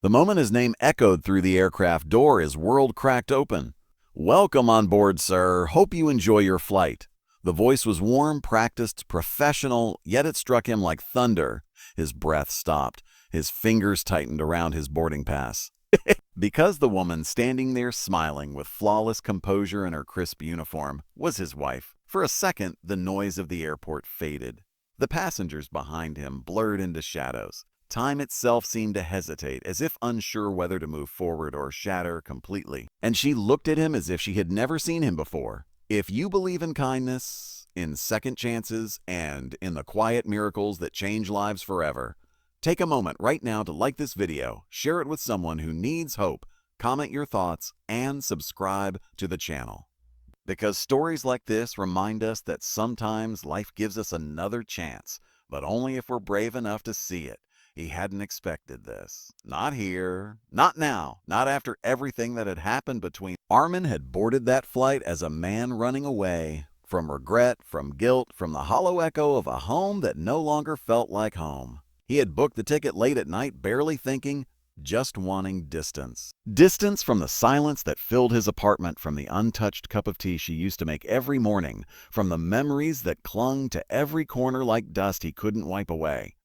The moment his name echoed through the aircraft door, his world cracked open. "Welcome on board, sir. Hope you enjoy your flight." The voice was warm, practiced, professional, yet it struck him like thunder. His breath stopped. His fingers tightened around his boarding pass. Because the woman standing there smiling with flawless composure in her crisp uniform was his wife. For a second, the noise of the airport faded. The passengers behind him blurred into shadows. Time itself seemed to hesitate, as if unsure whether to move forward or shatter completely. And she looked at him as if she had never seen him before. If you believe in kindness, in second chances, and in the quiet miracles that change lives forever, take a moment right now to like this video, share it with someone who needs hope, comment your thoughts, and subscribe to the channel. Because stories like this remind us that sometimes life gives us another chance, but only if we're brave enough to see it. He hadn't expected this. Not here. Not now. Not after everything that had happened between. Armin had boarded that flight as a man running away. From regret, from guilt, from the hollow echo of a home that no longer felt like home. He had booked the ticket late at night, barely thinking, just wanting distance. Distance from the silence that filled his apartment, from the untouched cup of tea she used to make every morning, from the memories that clung to every corner like dust he couldn't wipe away.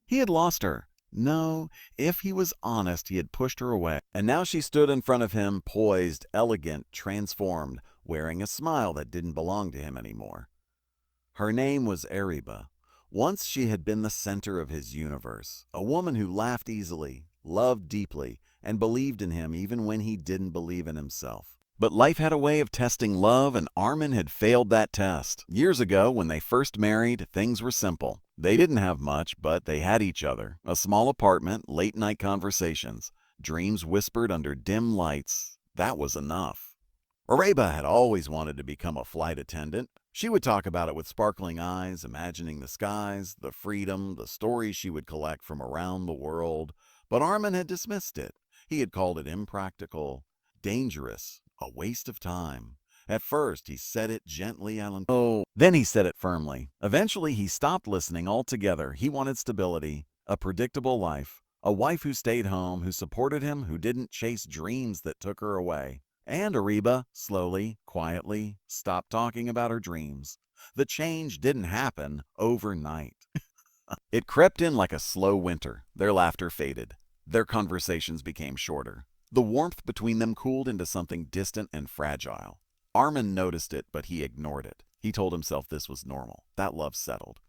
He had lost her. No, if he was honest, he had pushed her away. And now she stood in front of him, poised, elegant, transformed, wearing a smile that didn't belong to him anymore. Her name was Ariba. Once she had been the center of his universe, a woman who laughed easily, loved deeply, and believed in him even when he didn't believe in himself. But life had a way of testing love, and Armin had failed that test. Years ago, when they first married, things were simple. They didn't have much, but they had each other. A small apartment, late-night conversations, dreams whispered under dim lights. That was enough. Ariba had always wanted to become a flight attendant. She would talk about it with sparkling eyes, imagining the skies, the freedom, the stories she would collect from around the world. But Armin had dismissed it. He had called it impractical, dangerous, a waste of time. At first, he said it gently, then he said it firmly. Eventually, he stopped listening altogether. He wanted stability, a predictable life, a wife who stayed home, who supported him, who didn't chase dreams that took her away. And Ariba, slowly, quietly, stopped talking about her dreams. The change didn't happen overnight. It crept in like a slow winter. Their laughter faded. Their conversations became shorter. The warmth between them cooled into something distant and fragile. Armin noticed it, but he ignored it. He told himself this was normal. That love settled.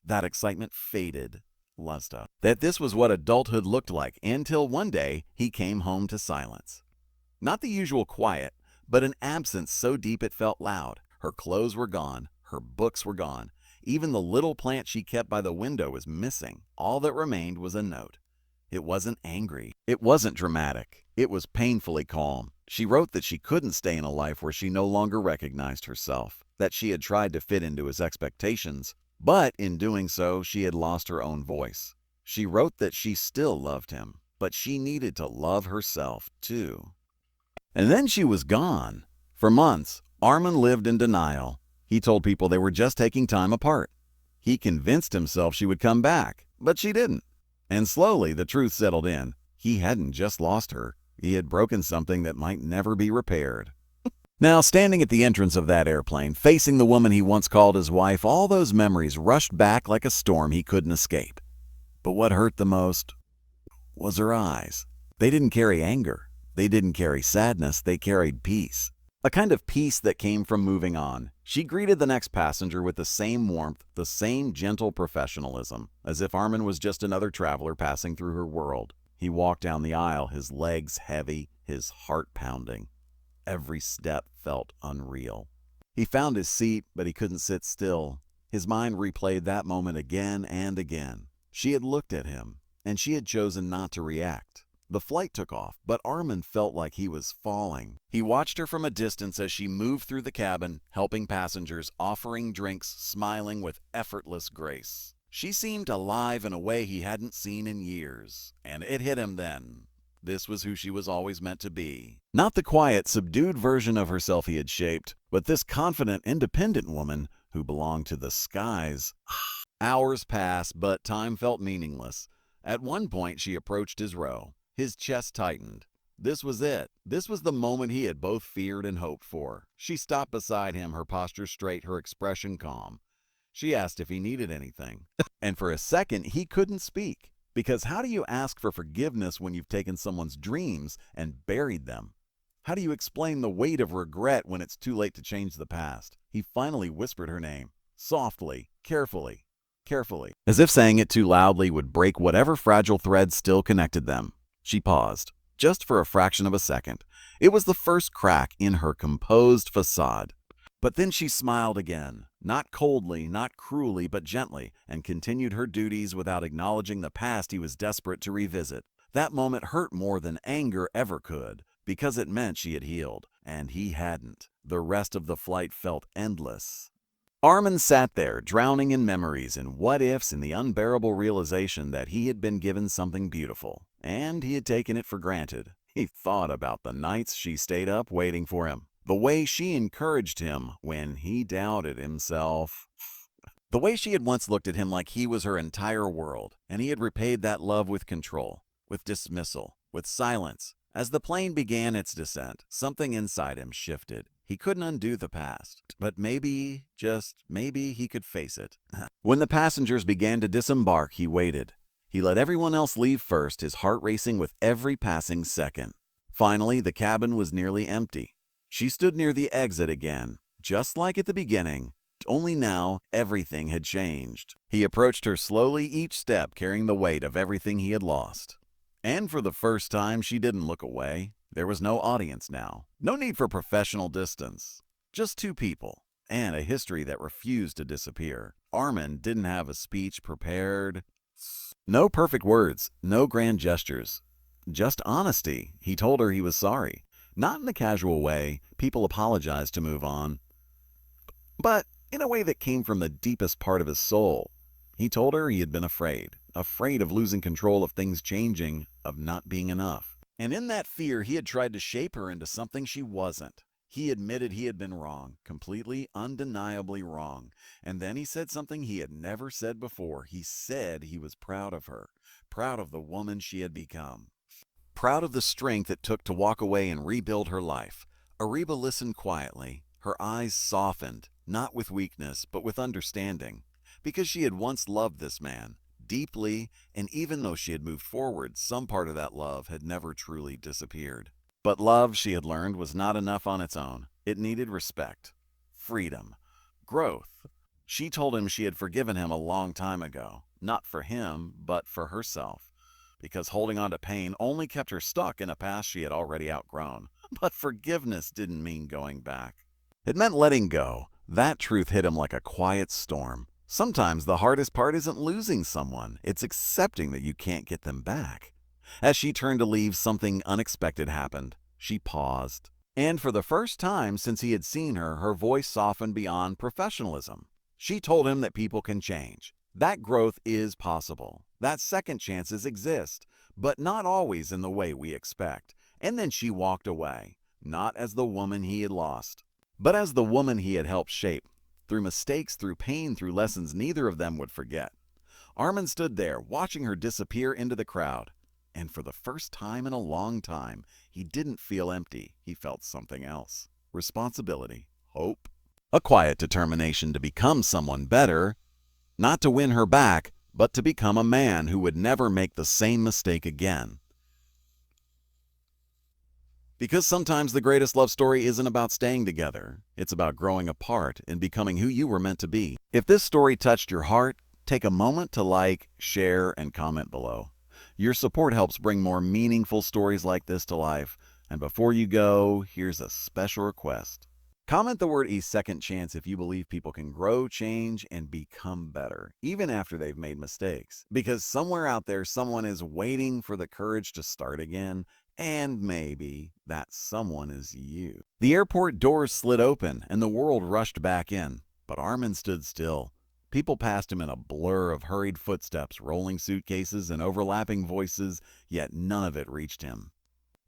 That excitement faded. That this was what adulthood looked like, until one day he came home to silence. Not the usual quiet, but an absence so deep it felt loud. Her clothes were gone. Her books were gone. Even the little plant she kept by the window was missing. All that remained was a note. It wasn't angry. It wasn't dramatic. It was painfully calm. She wrote that she couldn't stay in a life where she no longer recognized herself, that she had tried to fit into his expectations, but in doing so, she had lost her own voice. She wrote that she still loved him, but she needed to love herself too. And then she was gone. For months, Armin lived in denial. He told people they were just taking time apart. He convinced himself she would come back, but she didn't. And slowly, the truth settled in. He hadn't just lost her. He had broken something that might never be repaired. Now, standing at the entrance of that airplane, facing the woman he once called his wife, all those memories rushed back like a storm he couldn't escape. But what hurt the most was her eyes. They didn't carry anger. They didn't carry sadness. They carried peace. A kind of peace that came from moving on. She greeted the next passenger with the same warmth, the same gentle professionalism, as if Armin was just another traveler passing through her world. He walked down the aisle, his legs heavy, his heart pounding. Every step felt unreal. He found his seat, but he couldn't sit still. His mind replayed that moment again and again. She had looked at him, and she had chosen not to react. The flight took off, but Armin felt like he was falling. He watched her from a distance as she moved through the cabin, helping passengers, offering drinks, smiling with effortless grace. She seemed alive in a way he hadn't seen in years, and it hit him then. This was who she was always meant to be. Not the quiet, subdued version of herself he had shaped, but this confident, independent woman who belonged to the skies. Hours passed, but time felt meaningless. At one point, she approached his row. His chest tightened. This was it. This was the moment he had both feared and hoped for. She stopped beside him, her posture straight, her expression calm. She asked if he needed anything. And for a second, he couldn't speak. Because how do you ask for forgiveness when you've taken someone's dreams and buried them? How do you explain the weight of regret when it's too late to change the past? He finally whispered her name, softly, carefully, as if saying it too loudly would break whatever fragile thread still connected them. She paused, just for a fraction of a second. It was the first crack in her composed facade. But then she smiled again, not coldly, not cruelly, but gently, and continued her duties without acknowledging the past he was desperate to revisit. That moment hurt more than anger ever could, because it meant she had healed, and he hadn't. The rest of the flight felt endless. Armin sat there, drowning in memories and what-ifs, in the unbearable realization that he had been given something beautiful, and he had taken it for granted. He thought about the nights she stayed up waiting for him, the way she encouraged him when he doubted himself, the way she had once looked at him like he was her entire world, and he had repaid that love with control, with dismissal, with silence. As the plane began its descent, something inside him shifted. He couldn't undo the past, but maybe, just maybe, he could face it. When the passengers began to disembark, he waited. He let everyone else leave first, his heart racing with every passing second. Finally, the cabin was nearly empty. She stood near the exit again, just like at the beginning, only now everything had changed. He approached her slowly, each step carrying the weight of everything he had lost. And for the first time, she didn't look away. There was no audience now. No need for professional distance. Just two people, and a history that refused to disappear. Armin didn't have a speech prepared. No perfect words, no grand gestures. Just honesty. He told her he was sorry. Not in a casual way. People apologized to move on. But in a way that came from the deepest part of his soul. He told her he had been afraid of losing control, of things changing, of not being enough. And in that fear, he had tried to shape her into something she wasn't. He admitted he had been wrong, completely, undeniably wrong. And then he said something he had never said before. He said he was proud of her, proud of the woman she had become, proud of the strength it took to walk away and rebuild her life. Ariba listened quietly, her eyes softened, not with weakness, but with understanding. Because she had once loved this man, deeply, and even though she had moved forward, some part of that love had never truly disappeared. But love, she had learned, was not enough on its own. It needed respect, freedom, growth. She told him she had forgiven him a long time ago, not for him, but for herself, because holding on to pain only kept her stuck in a past she had already outgrown. But forgiveness didn't mean going back. It meant letting go. That truth hit him like a quiet storm. Sometimes the hardest part isn't losing someone, it's accepting that you can't get them back. As she turned to leave, something unexpected happened. She paused. And for the first time since he had seen her, her voice softened beyond professionalism. She told him that people can change. That growth is possible. That second chances exist, but not always in the way we expect. And then she walked away, not as the woman he had lost, but as the woman he had helped shape. Through mistakes, through pain, through lessons neither of them would forget. Armin stood there, watching her disappear into the crowd. And for the first time in a long time, he didn't feel empty. He felt something else. Responsibility, hope, a quiet determination to become someone better, not to win her back, but to become a man who would never make the same mistake again. Because sometimes the greatest love story isn't about staying together. It's about growing apart and becoming who you were meant to be. If this story touched your heart, take a moment to like, share, and comment below. Your support helps bring more meaningful stories like this to life. And before you go, here's a special request. Comment the word "a second chance" if you believe people can grow, change, and become better, even after they've made mistakes. Because somewhere out there, someone is waiting for the courage to start again. And maybe that someone is you. The airport doors slid open and the world rushed back in. But Armin stood still. People passed him in a blur of hurried footsteps, rolling suitcases, and overlapping voices, yet none of it reached him.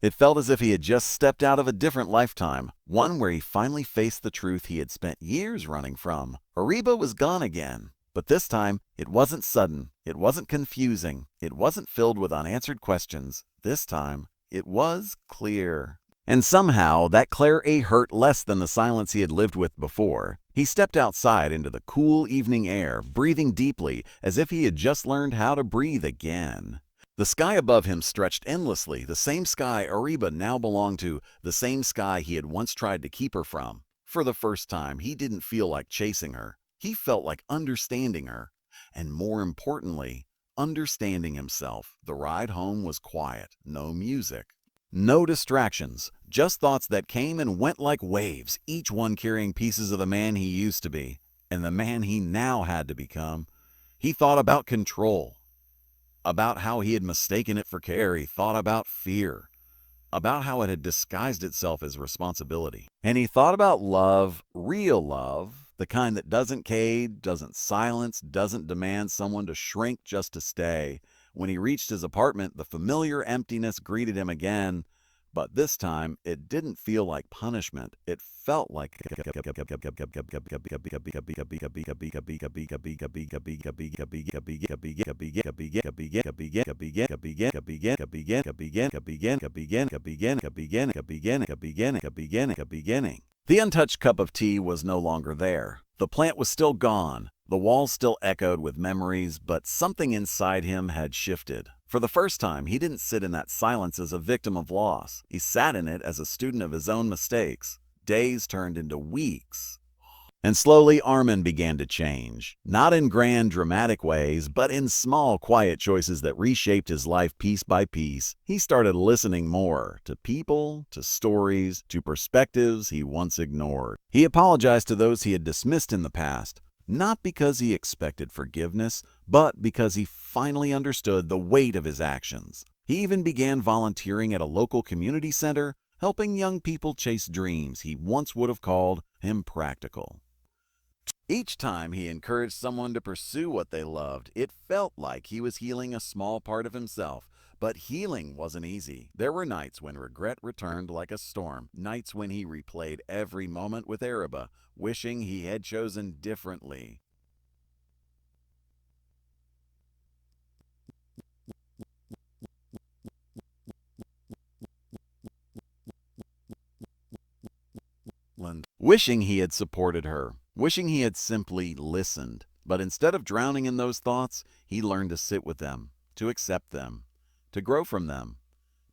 It felt as if he had just stepped out of a different lifetime, one where he finally faced the truth he had spent years running from. Ariba was gone again. But this time, it wasn't sudden, it wasn't confusing, it wasn't filled with unanswered questions. This time, it was clear. And somehow, that clarity hurt less than the silence he had lived with before. He stepped outside into the cool evening air, breathing deeply, as if he had just learned how to breathe again. The sky above him stretched endlessly, the same sky Ariba now belonged to, the same sky he had once tried to keep her from. For the first time, he didn't feel like chasing her. He felt like understanding her. And more importantly, understanding himself. The ride home was quiet, no music. No distractions, just thoughts that came and went like waves, each one carrying pieces of the man he used to be, and the man he now had to become. He thought about control, about how he had mistaken it for care. He thought about fear, about how it had disguised itself as responsibility. And he thought about love, real love, the kind that doesn't cave, doesn't silence, doesn't demand someone to shrink just to stay. When he reached his apartment, the familiar emptiness greeted him again, but this time it didn't feel like punishment. It felt like the untouched cup of tea was no longer there. The plant was still gone. The walls still echoed with memories, but something inside him had shifted. For the first time, he didn't sit in that silence as a victim of loss. He sat in it as a student of his own mistakes. Days turned into weeks. And slowly, Armin began to change. Not in grand, dramatic ways, but in small, quiet choices that reshaped his life piece by piece. He started listening more to people, to stories, to perspectives he once ignored. He apologized to those he had dismissed in the past, not because he expected forgiveness, but because he finally understood the weight of his actions. He even began volunteering at a local community center, helping young people chase dreams he once would have called impractical. Each time he encouraged someone to pursue what they loved, it felt like he was healing a small part of himself. But healing wasn't easy. There were nights when regret returned like a storm, nights when he replayed every moment with Ariba, wishing he had chosen differently. Wishing he had supported her, wishing he had simply listened. But instead of drowning in those thoughts, he learned to sit with them, to accept them, to grow from them.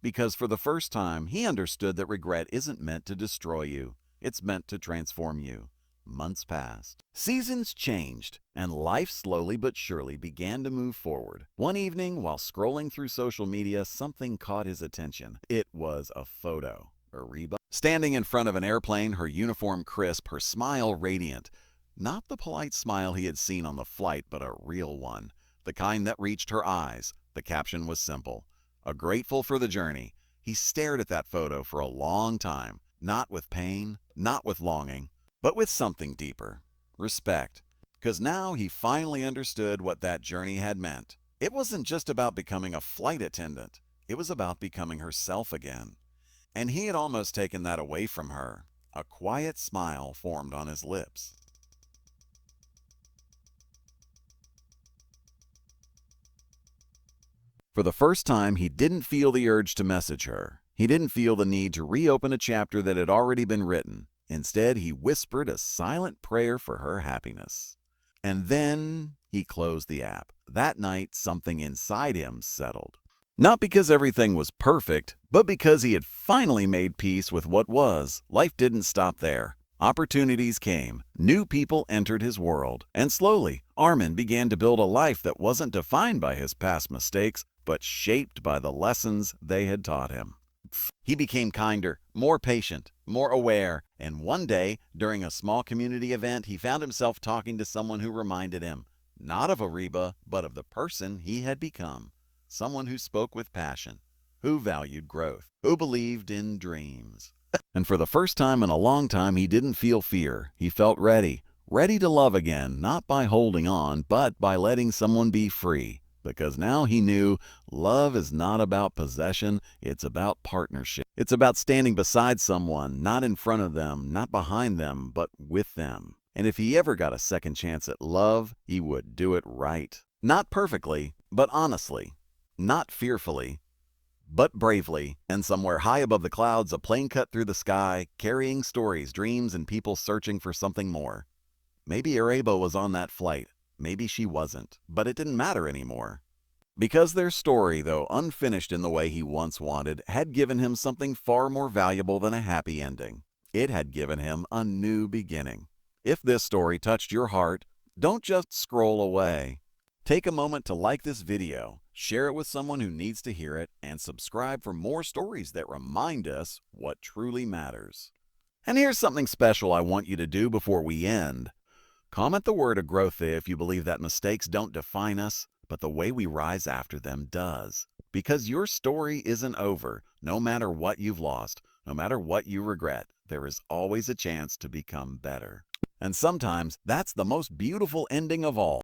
Because for the first time, he understood that regret isn't meant to destroy you. It's meant to transform you. Months passed. Seasons changed, and life slowly but surely began to move forward. One evening, while scrolling through social media, something caught his attention. It was a photo. Ariba, standing in front of an airplane, her uniform crisp, her smile radiant. Not the polite smile he had seen on the flight, but a real one. The kind that reached her eyes. The caption was simple. Grateful for the journey. He stared at that photo for a long time, not with pain, not with longing, but with something deeper. Respect. Because now he finally understood what that journey had meant. It wasn't just about becoming a flight attendant. It was about becoming herself again. And he had almost taken that away from her. A quiet smile formed on his lips. For the first time, he didn't feel the urge to message her. He didn't feel the need to reopen a chapter that had already been written. Instead, he whispered a silent prayer for her happiness. And then he closed the app. That night, something inside him settled. Not because everything was perfect, but because he had finally made peace with what was. Life didn't stop there. Opportunities came. New people entered his world. And slowly, Armin began to build a life that wasn't defined by his past mistakes, but shaped by the lessons they had taught him. He became kinder, more patient, more aware, and one day, during a small community event, he found himself talking to someone who reminded him, not of Ariba, but of the person he had become. Someone who spoke with passion, who valued growth, who believed in dreams. And for the first time in a long time, he didn't feel fear. He felt ready to love again, not by holding on, but by letting someone be free. Because now he knew love is not about possession, it's about partnership. It's about standing beside someone, not in front of them, not behind them, but with them. And if he ever got a second chance at love, he would do it right. Not perfectly, but honestly. Not fearfully, but bravely. And somewhere high above the clouds, a plane cut through the sky, carrying stories, dreams, and people searching for something more. Maybe Arabo was on that flight. Maybe she wasn't. But it didn't matter anymore. Because their story, though unfinished in the way he once wanted, had given him something far more valuable than a happy ending. It had given him a new beginning. If this story touched your heart, don't just scroll away. Take a moment to like this video, share it with someone who needs to hear it, and subscribe for more stories that remind us what truly matters. And here's something special I want you to do before we end. Comment the word growth if you believe that mistakes don't define us, but the way we rise after them does. Because your story isn't over. No matter what you've lost, no matter what you regret, there is always a chance to become better. And sometimes that's the most beautiful ending of all.